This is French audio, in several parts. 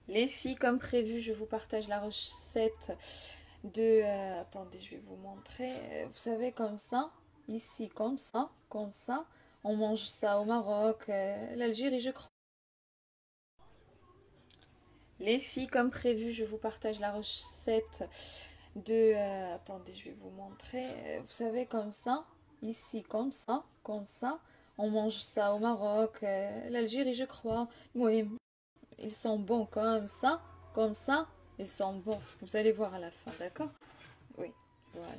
Les filles, comme prévu, je vous partage la recette de... attendez, je vais vous montrer. Vous savez, comme ça, ici, comme ça. On mange ça au Maroc, l'Algérie, je crois. Les filles, comme prévu, je vous partage la recette de... attendez, je vais vous montrer. Vous savez, comme ça, ici, comme ça. On mange ça au Maroc, l'Algérie, je crois. Oui, ils sont bons comme ça, ils sont bons. Vous allez voir à la fin, d'accord? Oui, voilà,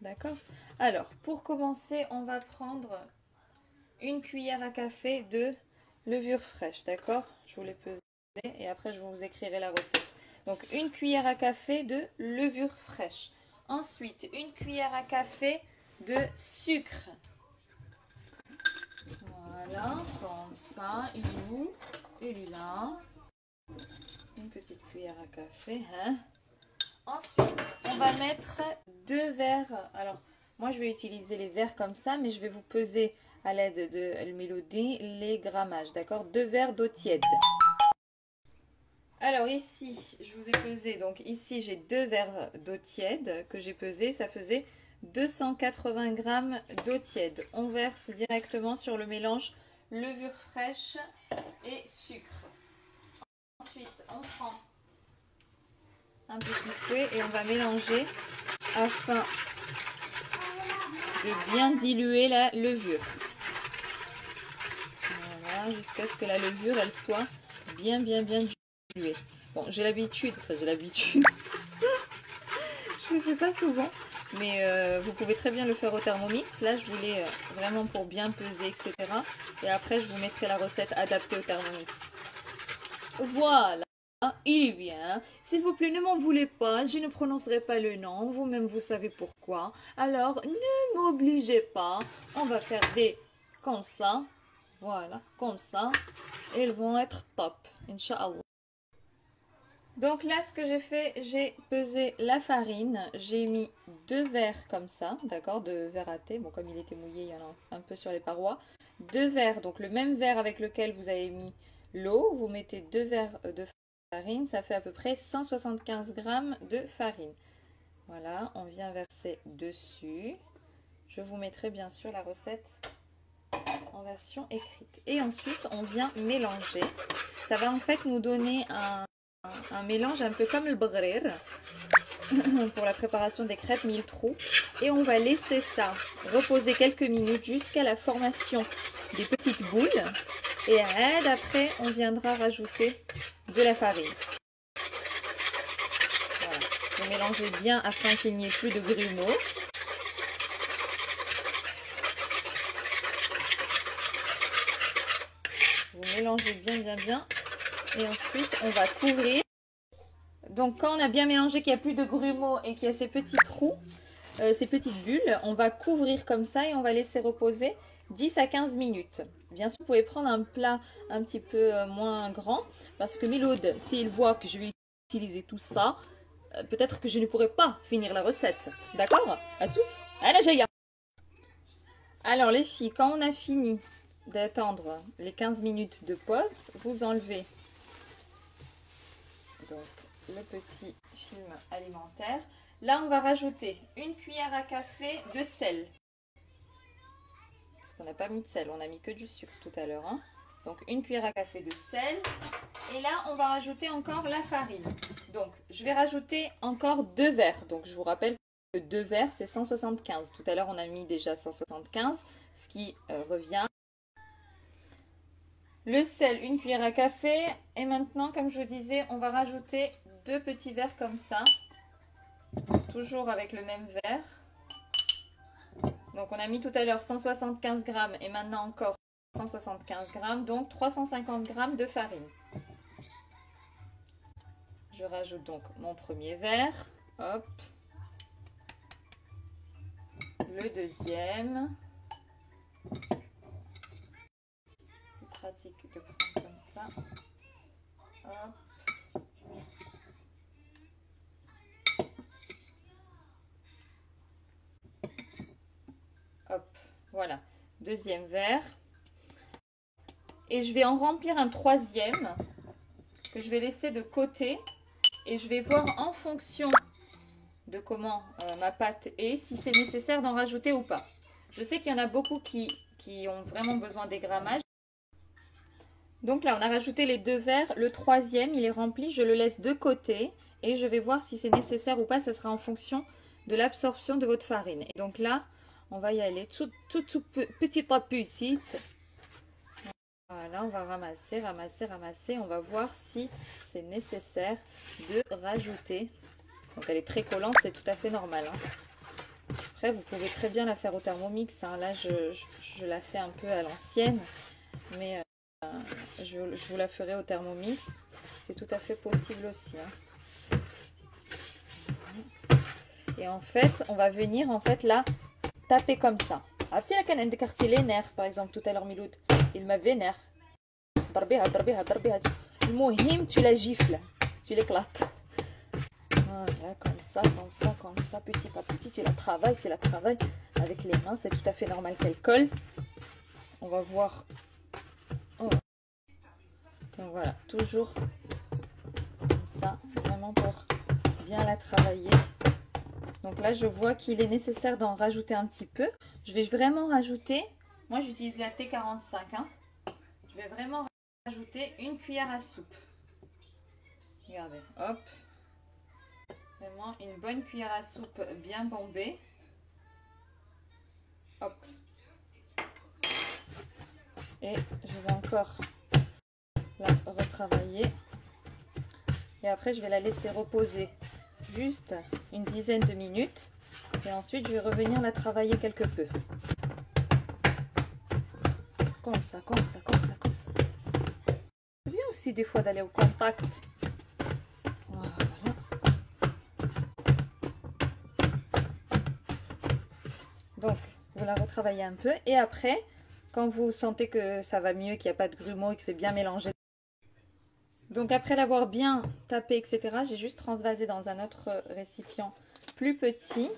d'accord. Alors, pour commencer, on va prendre une cuillère à café de levure fraîche, d'accord? Je vous l'ai pesé et après je vous écrirai la recette. Donc, une cuillère à café de levure fraîche. Ensuite, une cuillère à café de sucre. Voilà, comme ça. Il est où? Il est là. Une petite cuillère à café. Hein. Ensuite, on va mettre 2 verres. Alors, moi, je vais utiliser les verres comme ça, mais je vais vous peser à l'aide de El Mélodie les grammages. D'accord? 2 verres d'eau tiède. Alors ici, je vous ai pesé. Donc ici, j'ai 2 verres d'eau tiède que j'ai pesé. Ça faisait 280 grammes d'eau tiède. On verse directement sur le mélange levure fraîche et sucre. Ensuite, on prend un petit fouet et on va mélanger afin de bien diluer la levure. Voilà, jusqu'à ce que la levure elle soit bien diluée. Bon, j'ai l'habitude, je le fais pas souvent, mais vous pouvez très bien le faire au Thermomix. Là, je voulais vraiment pour bien peser, etc. Et après, je vous mettrai la recette adaptée au Thermomix. Voilà. Il est bien. S'il vous plaît, ne m'en voulez pas. Je ne prononcerai pas le nom. Vous-même, vous savez pourquoi. Alors, ne m'obligez pas. On va faire des comme ça. Voilà, comme ça. Et ils vont être top. Inch'Allah. Donc là, ce que j'ai fait, j'ai pesé la farine. J'ai mis 2 verres comme ça. D'accord, 2 verres à thé. Bon, comme il était mouillé, il y en a un peu sur les parois. 2 verres, donc le même verre avec lequel vous avez mis l'eau. Vous mettez 2 verres de farine, ça fait à peu près 175 grammes de farine. Voilà, on vient verser dessus. Je vous mettrai bien sûr la recette en version écrite. Et ensuite, on vient mélanger. Ça va en fait nous donner un mélange un peu comme le brer pour la préparation des crêpes mille trous. Et on va laisser ça reposer quelques minutes jusqu'à la formation des petites boules. Et après, on viendra rajouter de la farine. Voilà. Vous mélangez bien afin qu'il n'y ait plus de grumeaux. Vous mélangez bien. Et ensuite, on va couvrir. Donc, quand on a bien mélangé qu'il n'y a plus de grumeaux et qu'il y a ces petits trous, ces petites bulles, on va couvrir comme ça et on va laisser reposer 10 à 15 minutes. Bien sûr, vous pouvez prendre un plat un petit peu moins grand parce que Miloud, s'il voit que je vais utiliser tout ça, peut-être que je ne pourrai pas finir la recette. D'accord? À tous. À la Jaya. Alors les filles, quand on a fini d'attendre les 15 minutes de pause, vous enlevez donc le petit film alimentaire. Là, on va rajouter une cuillère à café de sel. Parce qu'on n'a pas mis de sel, on a mis que du sucre tout à l'heure. Hein. Donc, une cuillère à café de sel. Et là, on va rajouter encore la farine. Donc, je vais rajouter encore 2 verres. Donc, je vous rappelle que 2 verres, c'est 175. Tout à l'heure, on a mis déjà 175, ce qui revient. Le sel, une cuillère à café. Et maintenant, comme je vous disais, on va rajouter 2 petits verres comme ça. Toujours avec le même verre. Donc on a mis tout à l'heure 175 grammes et maintenant encore 175 grammes, donc 350 grammes de farine. Je rajoute donc mon premier verre. Hop. Le deuxième. C'est pratique de prendre comme ça. Hop. Hop, voilà, deuxième verre. Et je vais en remplir un troisième que je vais laisser de côté et je vais voir en fonction de comment ma pâte est, si c'est nécessaire d'en rajouter ou pas. Je sais qu'il y en a beaucoup qui ont vraiment besoin des grammages. Donc là, on a rajouté les 2 verres. Le 3e, il est rempli. Je le laisse de côté et je vais voir si c'est nécessaire ou pas. Ça sera en fonction de l'absorption de votre farine. Et donc là, on va y aller tout petit à petit. Voilà, on va ramasser, ramasser, ramasser. On va voir si c'est nécessaire de rajouter. Donc elle est très collante, c'est tout à fait normal. Hein. Après, vous pouvez très bien la faire au Thermomix. Hein. Là, je la fais un peu à l'ancienne. Mais je vous la ferai au Thermomix. C'est tout à fait possible aussi. Hein. Et en fait, on va venir là taper comme ça. Par exemple, tout à l'heure, Miloud, il m'a vénère. Tu la gifles, tu l'éclates. Voilà, comme ça, comme ça, comme ça, petit à petit, tu la travailles avec les mains. C'est tout à fait normal qu'elle colle. On va voir. Oh. Donc voilà, toujours comme ça, vraiment pour bien la travailler. Donc là, je vois qu'il est nécessaire d'en rajouter un petit peu. Je vais vraiment rajouter, moi j'utilise la T45. Hein. Je vais vraiment rajouter une cuillère à soupe. Regardez, hop. Vraiment une bonne cuillère à soupe bien bombée. Hop. Et je vais encore la retravailler. Et après, je vais la laisser reposer juste une dizaine de minutes. Et ensuite, je vais revenir la travailler quelque peu. Comme ça, comme ça, comme ça, comme ça. C'est bien aussi des fois d'aller au contact. Voilà. Donc, vous la retravaillez un peu. Et après, quand vous sentez que ça va mieux, qu'il n'y a pas de grumeaux et que c'est bien mélangé. Donc, après l'avoir bien tapé, etc., j'ai juste transvasé dans un autre récipient plus petit.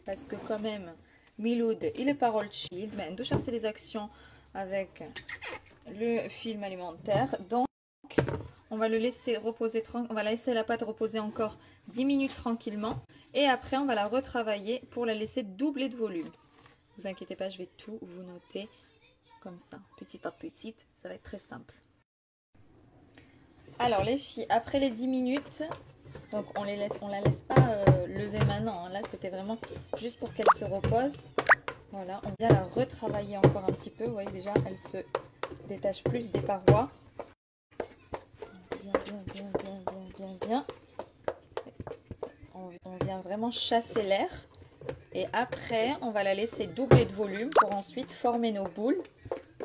Parce que quand même, Miloud, il est pas shield, mais de chercher les actions avec le film alimentaire. Donc, on va le laisser reposer, on va laisser la pâte reposer encore 10 minutes tranquillement. Et après, on va la retravailler pour la laisser doubler de volume. Ne vous inquiétez pas, je vais tout vous noter comme ça, petit à petit. Ça va être très simple. Alors les filles, après les 10 minutes, donc on la laisse pas lever maintenant. Hein. Là, c'était vraiment juste pour qu'elle se repose. Voilà, on vient la retravailler encore un petit peu. Vous voyez déjà, elle se détache plus des parois. Bien, bien, bien, bien, bien, bien, bien. On vient vraiment chasser l'air. Et après, on va la laisser doubler de volume pour ensuite former nos boules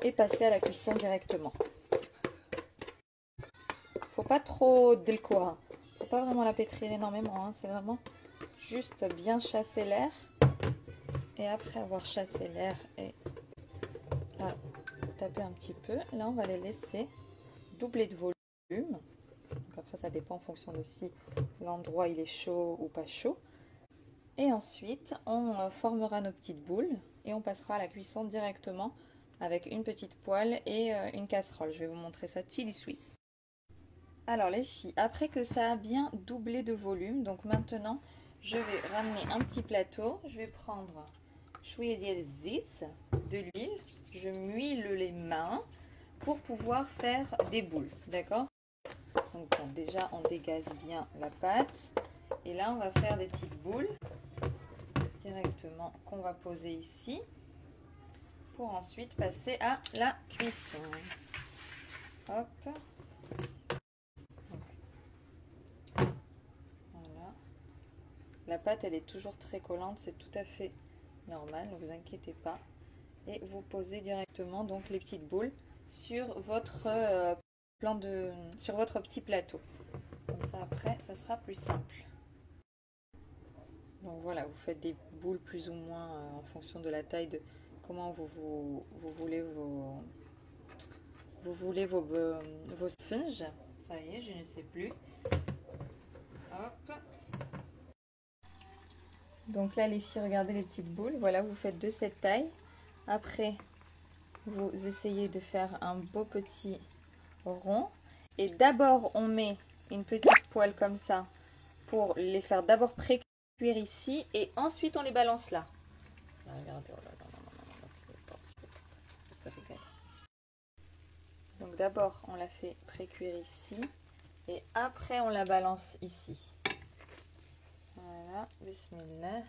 et passer à la cuisson directement. Faut pas trop delcoa. Faut pas vraiment la pétrir énormément. Hein. C'est vraiment juste bien chasser l'air. Et après avoir chassé l'air et la taper un petit peu, là on va les laisser doubler de volume. Donc après ça dépend en fonction de si l'endroit il est chaud ou pas chaud. Et ensuite on formera nos petites boules et on passera à la cuisson directement avec une petite poêle et une casserole. Je vais vous montrer ça chili suisse. Alors les filles, après que ça a bien doublé de volume, donc maintenant je vais ramener un petit plateau. Je vais prendre de l'huile. Je m'huile les mains pour pouvoir faire des boules, d'accord? Donc bon, déjà on dégaze bien la pâte et là on va faire des petites boules directement qu'on va poser ici pour ensuite passer à la cuisson. Hop. Voilà. La pâte elle est toujours très collante, c'est tout à fait normal, ne vous inquiétez pas. Et vous posez directement donc les petites boules sur votre sur votre petit plateau. Comme ça après, ça sera plus simple. Donc voilà, vous faites des boules plus ou moins en fonction de la taille de comment vous voulez vos sponges. Ça y est, je ne sais plus. Hop. Donc là les filles, regardez les petites boules. Voilà, vous faites de cette taille. Après, vous essayez de faire un beau petit rond. Et d'abord, on met une petite poêle comme ça pour les faire d'abord pré-cuire ici. Et ensuite, on les balance là. Regardez, oh là là, non, ça se régale. Donc d'abord, on la fait pré-cuire ici. Et après, on la balance ici. Voilà, bismillah.